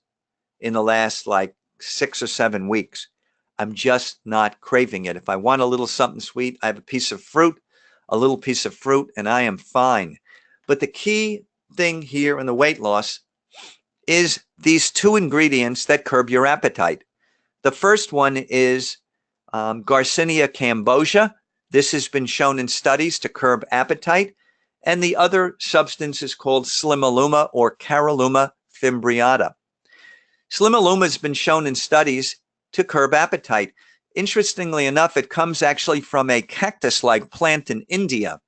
in the last like 6 or 7 weeks. I'm just not craving it. If I want a little something sweet, I have a little piece of fruit, and I am fine. But the key thing here in the weight loss is these 2 ingredients that curb your appetite. The first one is Garcinia cambogia. This has been shown in studies to curb appetite. And the other substance is called Slimiluma or Caralluma fimbriata. Slimiluma has been shown in studies to curb appetite. Interestingly enough, it comes actually from a cactus-like plant in India.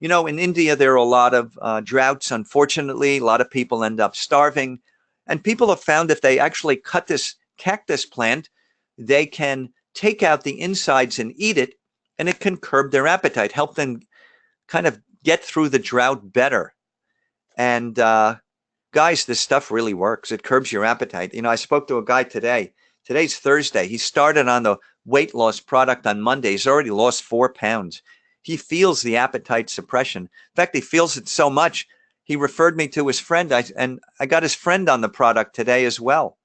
You know, in India, there are a lot of droughts, unfortunately. A lot of people end up starving. And people have found if they actually cut this cactus plant, they can take out the insides and eat it, and it can curb their appetite, help them kind of get through the drought better. And guys, this stuff really works. It curbs your appetite. You know, I spoke to a guy today. Today's Thursday. He started on the weight loss product on Monday. He's already lost 4 pounds. He feels the appetite suppression. In fact, he feels it so much, he referred me to his friend, and I got his friend on the product today as well.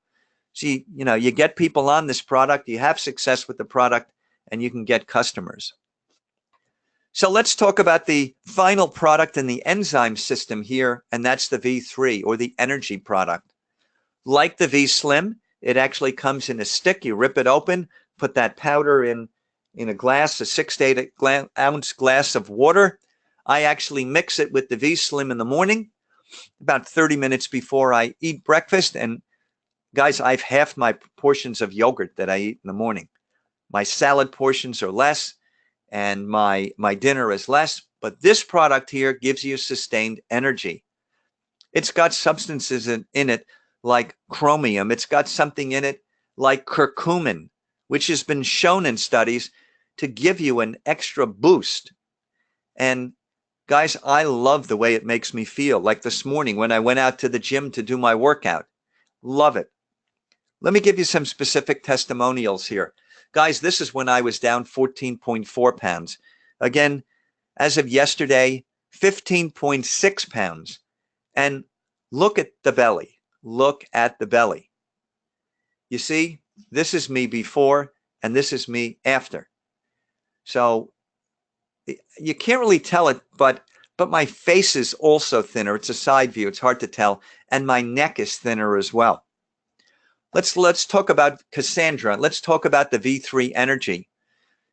So you get people on this product, you have success with the product, and you can get customers. So let's talk about the final product in the enzyme system here, and that's the V3, or the energy product. Like the V Slim, it actually comes in a stick. You rip it open, put that powder in a glass, a 6 to 8 ounce glass of water. I actually mix it with the V Slim in the morning, about 30 minutes before I eat breakfast. And guys, I've halved my portions of yogurt that I eat in the morning. My salad portions are less, and my dinner is less. But this product here gives you sustained energy. It's got substances in it like chromium. It's got something in it like curcumin, which has been shown in studies to give you an extra boost. And guys, I love the way it makes me feel. Like this morning when I went out to the gym to do my workout. Love it. Let me give you some specific testimonials here. Guys, this is when I was down 14.4 pounds. Again, as of yesterday, 15.6 pounds. And look at the belly. Look at the belly. You see, this is me before, and this is me after. So you can't really tell it, but my face is also thinner. It's a side view. It's hard to tell. And my neck is thinner as well. Let's talk about Cassandra. Let's talk about the V3 Energy.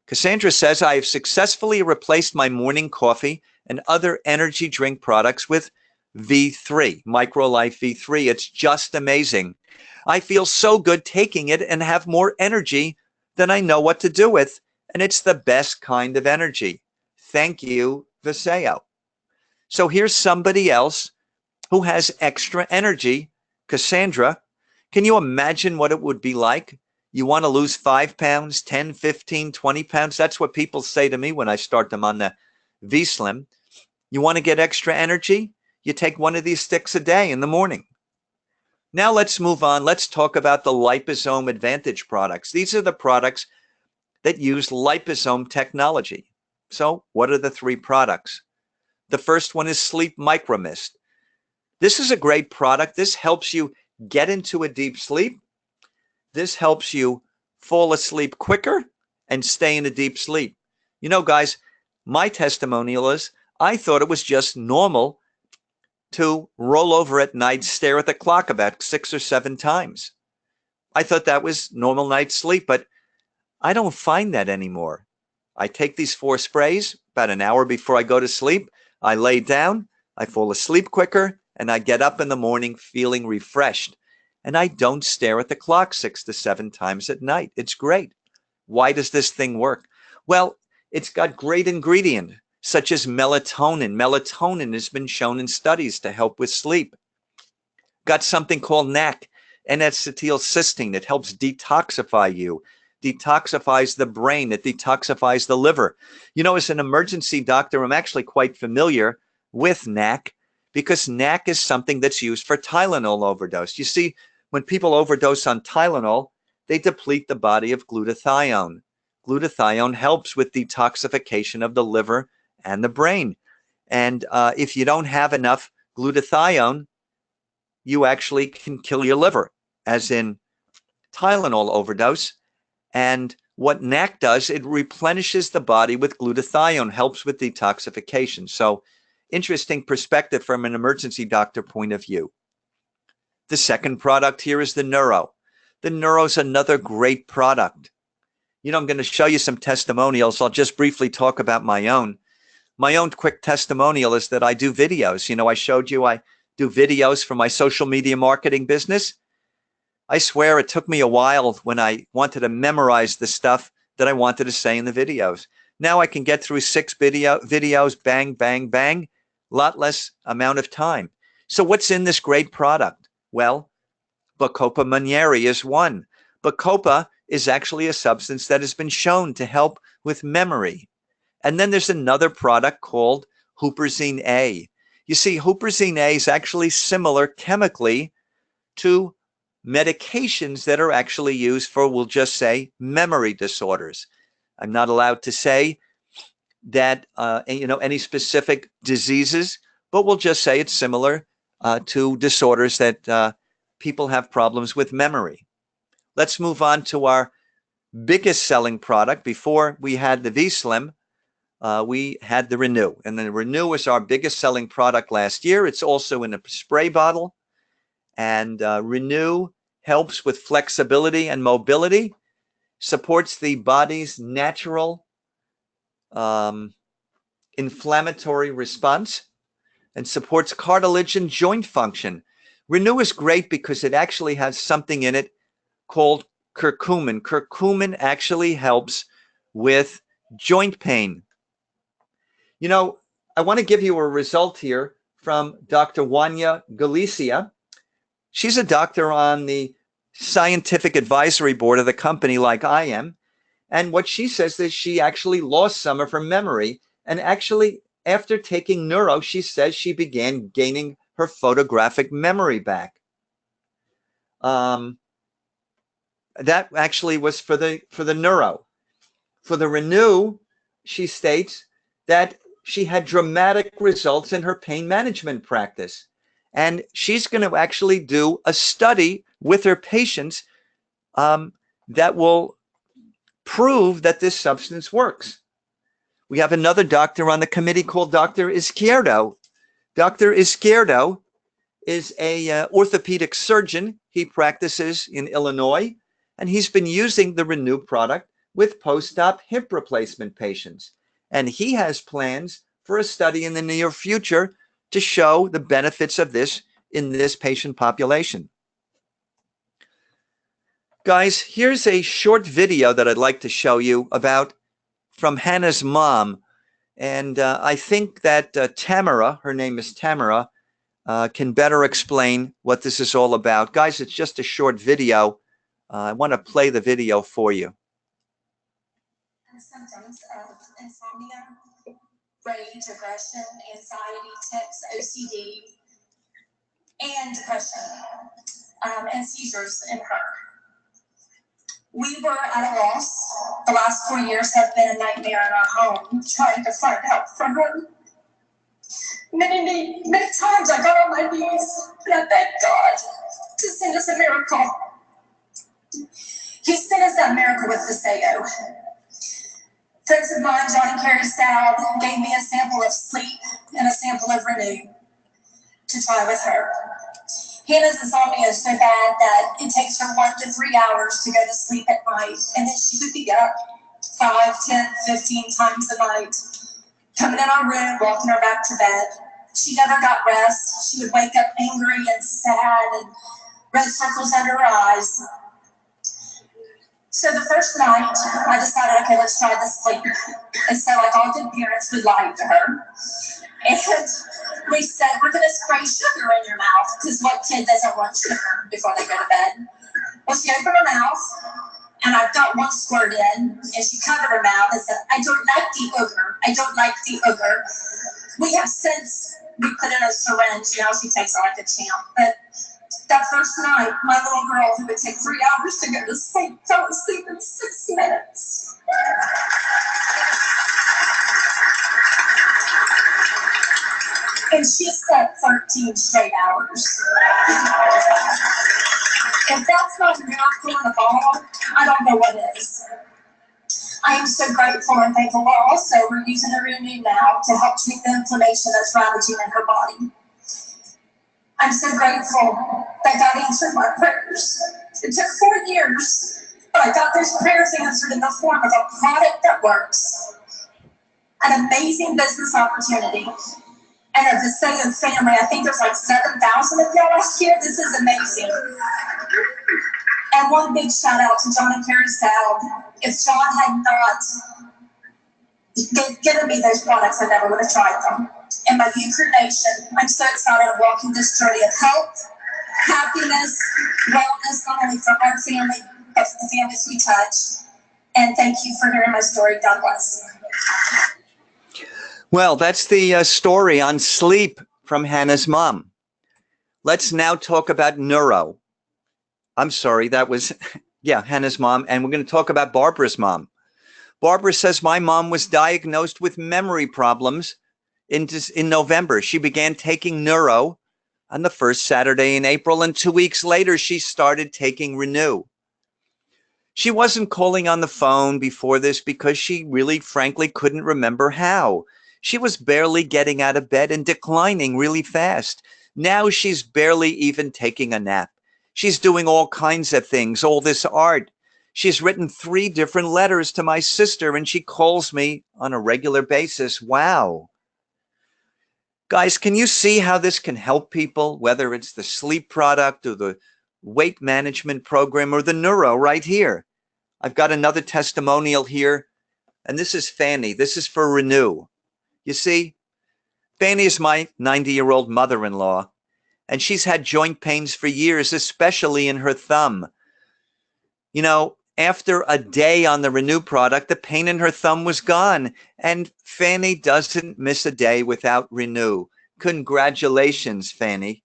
Cassandra says, I have successfully replaced my morning coffee and other energy drink products with V3, MicroLife V3. It's just amazing. I feel so good taking it and have more energy than I know what to do with. And it's the best kind of energy. Thank you, Viseo. So here's somebody else who has extra energy. Cassandra, can you imagine what it would be like? You want to lose 5 pounds, 10, 15, 20 pounds? That's what people say to me when I start them on the V-Slim. You want to get extra energy? You take one of these sticks a day in the morning. Now let's move on. Let's talk about the Liposome Advantage products. These are the products that use liposome technology. So what are the 3 products? The first one is Sleep Micromist. This is a great product. This helps you get into a deep sleep. This helps you fall asleep quicker and stay in a deep sleep. You know, guys, my testimonial is I thought it was just normal to roll over at night, stare at the clock about 6 or 7 times. I thought that was normal night's sleep, but I don't find that anymore. I take these 4 sprays about an hour before I go to sleep. I lay down, I fall asleep quicker, and I get up in the morning feeling refreshed. And I don't stare at the clock 6 to 7 times at night. It's great. Why does this thing work? Well, it's got great ingredients such as melatonin. Melatonin has been shown in studies to help with sleep. Got something called NAC, N-acetylcysteine. It helps detoxify you. Detoxifies the brain. It detoxifies the liver. You know, as an emergency doctor, I'm actually quite familiar with NAC because NAC is something that's used for Tylenol overdose. You see, when people overdose on Tylenol, they deplete the body of glutathione. Glutathione helps with detoxification of the liver and the brain. And if you don't have enough glutathione, you actually can kill your liver, as in Tylenol overdose. And what NAC does, it replenishes the body with glutathione, helps with detoxification. So interesting perspective from an emergency doctor point of view. The second product here is the Neuro. The Neuro is another great product. You know, I'm going to show you some testimonials. I'll just briefly talk about my own. My own quick testimonial is that I do videos. You know, I showed you I do videos for my social media marketing business. I swear it took me a while when I wanted to memorize the stuff that I wanted to say in the videos. Now I can get through 6 videos, bang, bang, bang, a lot less amount of time. So what's in this great product? Well, Bacopa monnieri is one. Bacopa is actually a substance that has been shown to help with memory. And then there's another product called Huperzine A. You see, Huperzine A is actually similar chemically to medications that are actually used for, we'll just say, memory disorders. I'm not allowed to say that, any specific diseases, but we'll just say it's similar to disorders that people have problems with memory. let's move on to our biggest selling product. Before we had the V-Slim, we had the Renew. And the Renew was our biggest selling product last year. It's also in a spray bottle. And Renew helps with flexibility and mobility, supports the body's natural inflammatory response, and supports cartilage and joint function. Renew is great because it actually has something in it called curcumin. Curcumin actually helps with joint pain. You know, I want to give you a result here from Dr. Wanya Galicia. She's a doctor on the scientific advisory board of the company like I am. And what she says is she actually lost some of her memory. And actually, after taking neuro, she says she began gaining her photographic memory back. That actually was for the neuro. For the Renew, she states that she had dramatic results in her pain management practice. And she's going to actually do a study with her patients that will prove that this substance works. We have another doctor on the committee called Dr. Izquierdo. Dr. Izquierdo is a orthopedic surgeon. He practices in Illinois, and he's been using the Renew product with post-op hip replacement patients. And he has plans for a study in the near future to show the benefits of this in this patient population. Guys, here's a short video that I'd like to show you about from Hannah's mom. And I think that Tamara, her name is Tamara, can better explain what this is all about. Guys, it's just a short video. I want to play the video for you. Symptoms of insomnia, rage, aggression, anxiety, tics, OCD, and depression, and seizures in her. We were at a loss. The last 4 years have been a nightmare in our home, trying to find out from her. Many times I got on my knees and I begged God to send us a miracle. He sent us that miracle with the Sayo. Friends of mine, John and Carrie Stout, gave me a sample of sleep and a sample of Renew to try with her. Hannah's insomnia is so bad that it takes her 1 to 3 hours to go to sleep at night, and then she would be up 5, 10, 15 times a night, coming in our room, walking her back to bed. She never got rest. She would wake up angry and sad and red circles under her eyes. So the first night, I decided, okay, let's try this sleep. And so, like all good parents, we lied to her. And we said, we're going to spray sugar in your mouth, because what kid doesn't want sugar before they go to bed? Well, she opened her mouth, and I got one squirt in, and she covered her mouth and said, I don't like the ogre. I don't like the ogre. We have since, we put in a syringe, now she takes it like a champ. But that first night, my little girl, who would take 3 hours to go to sleep, fell asleep in 6 minutes. And she slept 13 straight hours. If that's not a miracle in a bottle, I don't know what is. I am so grateful and thankful. Also, we're using a Renew now to help treat the inflammation that's ravaging in her body. I'm so grateful that God answered my prayers. It took 4 years, but I got those prayers answered in the form of a product that works, an amazing business opportunity, and a Visayan family. I think there's like 7,000 of y'all last year. This is amazing. And one big shout out to John and Carrie Stout. If John had not given me those products, I never would have tried them. And my Ukraine Nation, I'm so excited of walking this journey of health, happiness, wellness, not only for our family, but for the families we touch. And thank you for hearing my story. God bless. Well, that's the story on sleep from Hannah's mom. Let's now talk about neuro. I'm sorry, that was, yeah, Hannah's mom. And we're going to talk about Barbara's mom. Barbara says, my mom was diagnosed with memory problems in November. She began taking neuro on the first Saturday in April, and 2 weeks later, she started taking Renew. She wasn't calling on the phone before this because she really, frankly, couldn't remember how. She was barely getting out of bed and declining really fast. Now she's barely even taking a nap. She's doing all kinds of things, all this art. She's written 3 different letters to my sister and she calls me on a regular basis. Wow. Guys, can you see how this can help people, whether it's the sleep product or the weight management program or the neuro right here? I've got another testimonial here, and this is Fanny. This is for Renew. You see, Fanny is my 90-year-old mother-in-law, and she's had joint pains for years, especially in her thumb. You know, after a day on the Renew product, the pain in her thumb was gone, and Fanny doesn't miss a day without Renew. Congratulations, Fanny.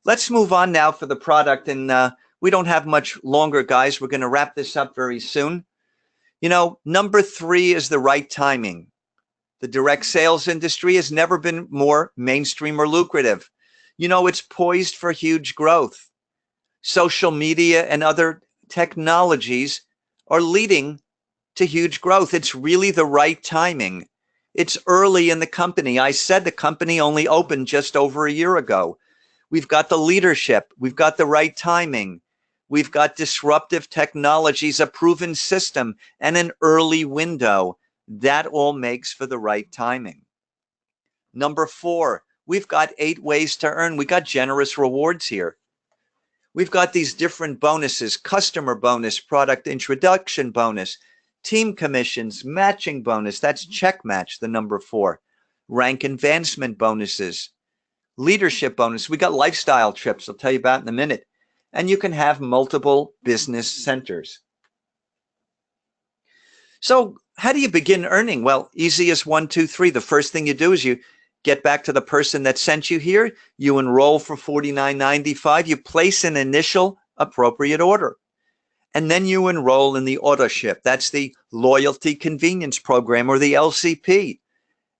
Let's move on now for the product, and we don't have much longer, guys. We're going to wrap this up very soon. You know, number 3 is the right timing. The direct sales industry has never been more mainstream or lucrative. You know, it's poised for huge growth. Social media and other technologies are leading to huge growth. It's really the right timing. It's early in the company. I said the company only opened just over a year ago. We've got the leadership. We've got the right timing. We've got disruptive technologies, a proven system, and an early window. That all makes for the right timing. Number 4, we've got 8 ways to earn. We got generous rewards here. We've got these different bonuses: customer bonus, product introduction bonus, team commissions, matching bonus. That's check match, the number 4. Rank advancement bonuses, leadership bonus. We got lifestyle trips I'll tell you about in a minute. And you can have multiple business centers. So how do you begin earning? Well, easy as 1, 2, 3. The first thing you do is you get back to the person that sent you here. You enroll for $49.95. You place an initial appropriate order. And then you enroll in the auto ship. That's the loyalty convenience program, or the LCP.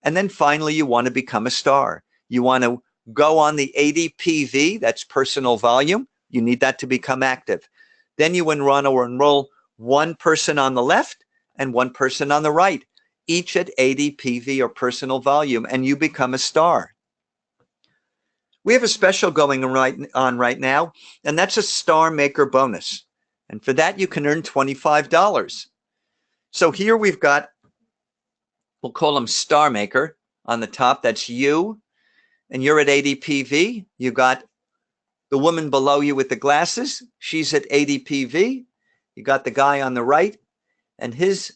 And then finally, you want to become a star. You want to go on the ADPV, that's personal volume. You need that to become active. Then you enroll 1 person on the left and 1 person on the right, each at ADPV, or personal volume, and you become a star. We have a special going on right now, and that's a Star Maker bonus. And for that, you can earn $25. So here we've got, we'll call them Star Maker on the top. That's you, and you're at ADPV. You got the woman below you with the glasses. She's at ADPV. You got the guy on the right, and he's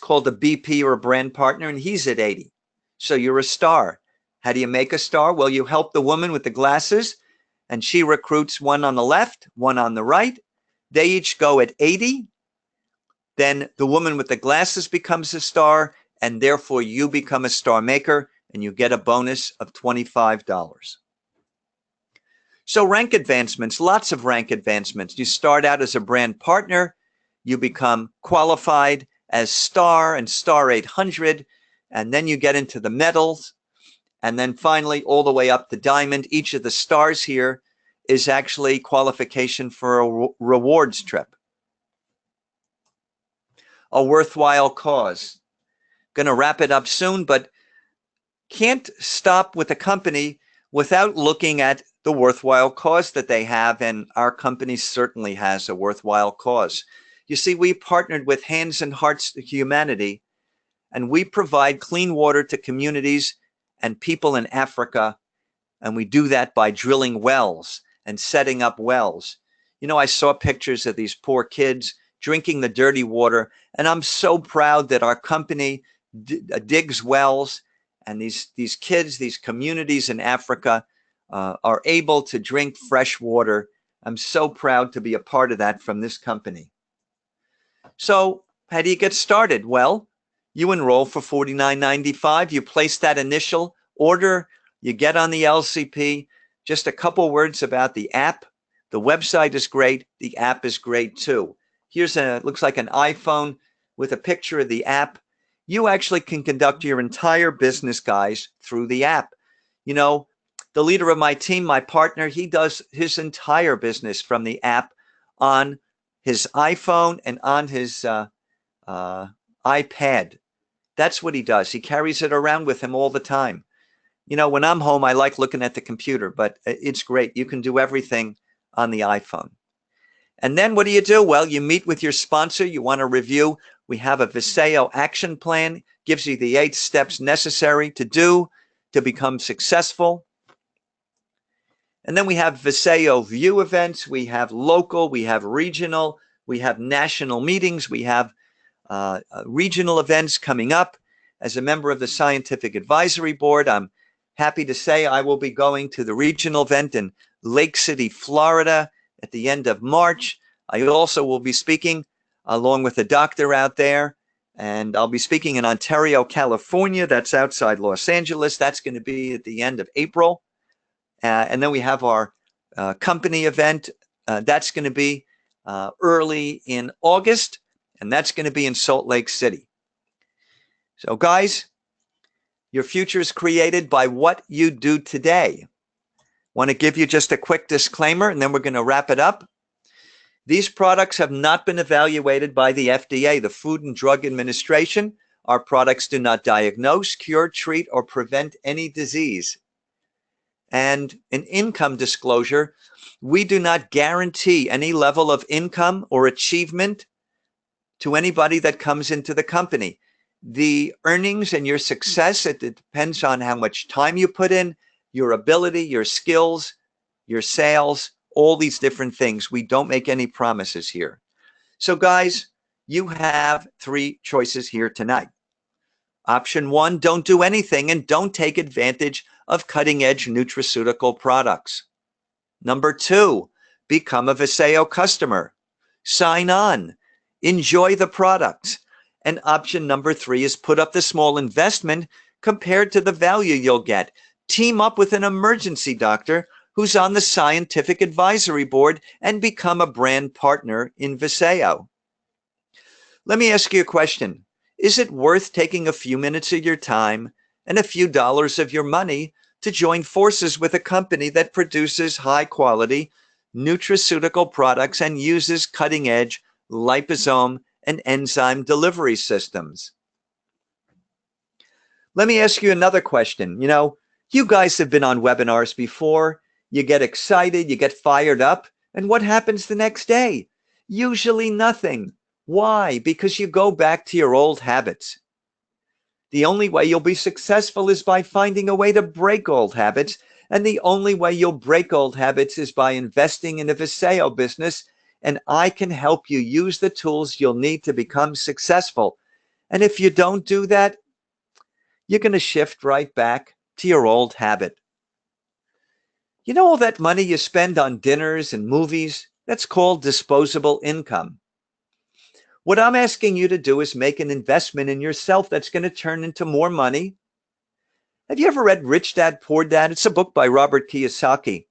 called a BP, or a brand partner, and he's at 80. So you're a star. How do you make a star? Well, you help the woman with the glasses, and she recruits 1 on the left, 1 on the right. They each go at 80. Then the woman with the glasses becomes a star, and therefore you become a Star Maker, and you get a bonus of $25. So rank advancements, lots of rank advancements. You start out as a brand partner, you become qualified as star and star 800, and then you get into the medals, and then finally all the way up to diamond. Each of the stars here is actually qualification for a rewards trip. A worthwhile cause. Going to wrap it up soon, but can't stop with a company without looking at the worthwhile cause that they have, and our company certainly has a worthwhile cause. You see, we partnered with Hands and Hearts to Humanity, and we provide clean water to communities and people in Africa, and we do that by drilling wells and setting up wells. You know, I saw pictures of these poor kids drinking the dirty water, and I'm so proud that our company digs wells, and these kids, these communities in Africa are able to drink fresh water. I'm so proud to be a part of that from this company. So how do you get started? Well, you enroll for $49.95. You place that initial order. You get on the LCP. Just a couple words about the app. The website is great. The app is great too. Here's looks like an iPhone with a picture of the app. You actually can conduct your entire business, guys, through the app. You know, the leader of my team, my partner, he does his entire business from the app on his iPhone and on his iPad. That's what he does. He carries it around with him all the time. You know, when I'm home, I like looking at the computer, but it's great. You can do everything on the iPhone. And then what do? Well, you meet with your sponsor. You want to review. We have a Viseo action plan, gives you the 8 steps necessary to do to become successful. And then we have Viseo View events. We have local, we have regional, we have national meetings. We have regional events coming up. As a member of the Scientific Advisory Board, I'm happy to say I will be going to the regional event in Lake City, Florida at the end of March. I also will be speaking along with a doctor out there, and I'll be speaking in Ontario, California. That's outside Los Angeles. That's going to be at the end of April. And then we have our company event. That's going to be early in August, and that's going to be in Salt Lake City. So guys, your future is created by what you do today. Want to give you just a quick disclaimer, and then we're going to wrap it up. These products have not been evaluated by the FDA, the Food and Drug Administration. Our products do not diagnose, cure, treat, or prevent any disease. And an income disclosure, we do not guarantee any level of income or achievement to anybody that comes into the company. The earnings and your success, it depends on how much time you put in, your ability, your skills, your sales, all these different things. We don't make any promises here. So guys, you have 3 choices here tonight. Option 1, don't do anything and don't take advantage of cutting-edge nutraceutical products. Number 2, become a Viseo customer. Sign on. Enjoy the products. And option number 3 is put up the small investment compared to the value you'll get. Team up with an emergency doctor who's on the Scientific Advisory Board and become a brand partner in Viseo. Let me ask you a question. Is it worth taking a few minutes of your time and a few dollars of your money to join forces with a company that produces high-quality nutraceutical products and uses cutting-edge liposome and enzyme delivery systems? Let me ask you another question. You know, you guys have been on webinars before. You get excited, you get fired up, and what happens the next day? Usually nothing. Why? Because you go back to your old habits. The only way you'll be successful is by finding a way to break old habits, and the only way you'll break old habits is by investing in a Viseo business, and I can help you use the tools you'll need to become successful. And if you don't do that, you're going to shift right back to your old habit. You know all that money you spend on dinners and movies? That's called disposable income. What I'm asking you to do is make an investment in yourself that's going to turn into more money. Have you ever read Rich Dad, Poor Dad? It's a book by Robert Kiyosaki.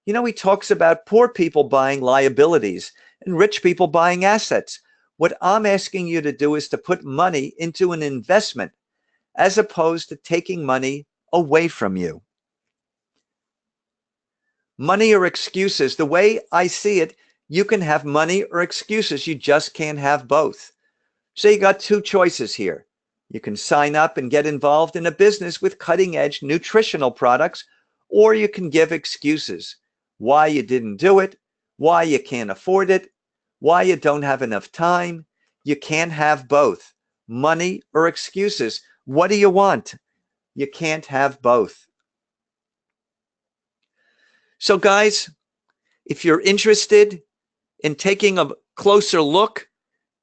You know, he talks about poor people buying liabilities and rich people buying assets. What I'm asking you to do is to put money into an investment as opposed to taking money away from you. Money or excuses. The way I see it, you can have money or excuses. You just can't have both. So you got 2 choices here. You can sign up and get involved in a business with cutting-edge nutritional products, or you can give excuses. Why you didn't do it, why you can't afford it, why you don't have enough time. You can't have both. Money or excuses. What do you want? You can't have both. So guys, if you're interested in taking a closer look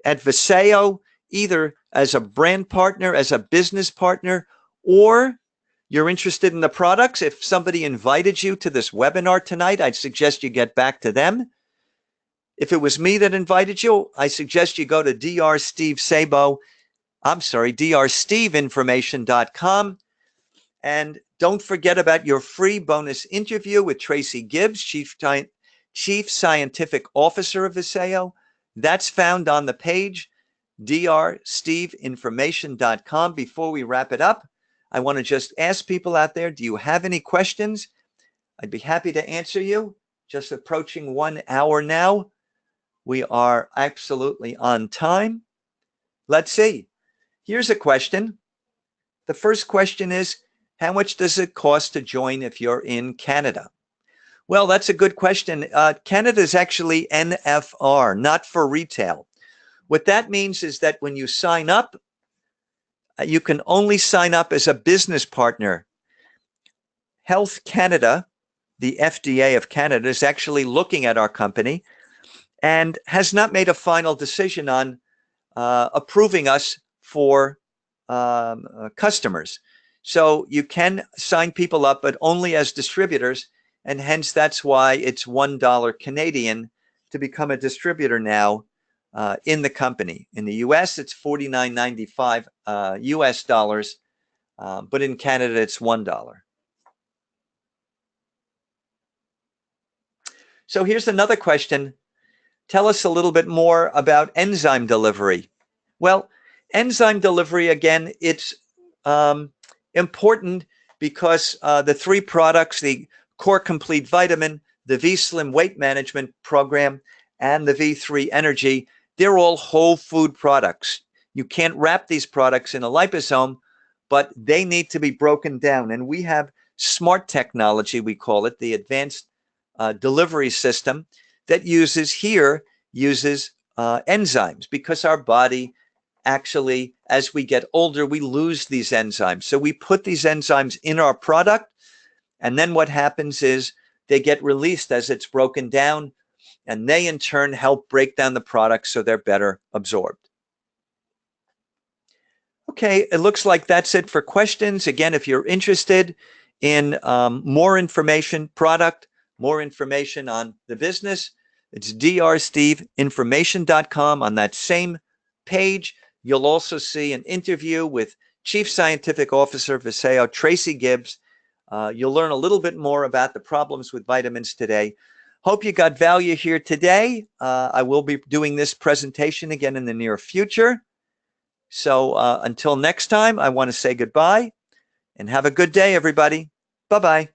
at Viseo, either as a brand partner, as a business partner, or you're interested in the products, if somebody invited you to this webinar tonight, I'd suggest you get back to them. If it was me that invited you, I suggest you go to drsteveinformation.com. And don't forget about your free bonus interview with Tracy Gibbs, Chief Scientific Officer of Viseo. That's found on the page, drsteveinformation.com. Before we wrap it up, I want to just ask people out there, do you have any questions? I'd be happy to answer you. Just approaching 1 hour now. We are absolutely on time. Let's see. Here's a question. The first question is, how much does it cost to join if you're in Canada? Well, that's a good question. Canada is actually NFR, not for retail. What that means is that when you sign up, you can only sign up as a business partner. Health Canada, the FDA of Canada, is actually looking at our company and has not made a final decision on approving us for customers. So you can sign people up, but only as distributors. And hence, that's why it's $1 Canadian to become a distributor now in the company. In the US, it's $49.95 US dollars, but in Canada, it's $1. So here's another question. Tell us a little bit more about enzyme delivery. Well, enzyme delivery, again, it's important because the three products, the Core Complete Vitamin, the V-Slim Weight Management Program, and the V3 Energy, they're all whole food products. You can't wrap these products in a liposome, but they need to be broken down. And we have smart technology, we call it, the advanced delivery system that uses enzymes, because our body actually, as we get older, we lose these enzymes. So we put these enzymes in our product, and then what happens is they get released as it's broken down, and they in turn help break down the product so they're better absorbed. Okay, it looks like that's it for questions. Again, if you're interested in more information, product, more information on the business, it's drsteveinformation.com. On that same page, you'll also see an interview with Chief Scientific Officer Viseo, Tracy Gibbs. You'll learn a little bit more about the problems with vitamins today. Hope you got value here today. I will be doing this presentation again in the near future. So until next time, I want to say goodbye and have a good day, everybody. Bye-bye.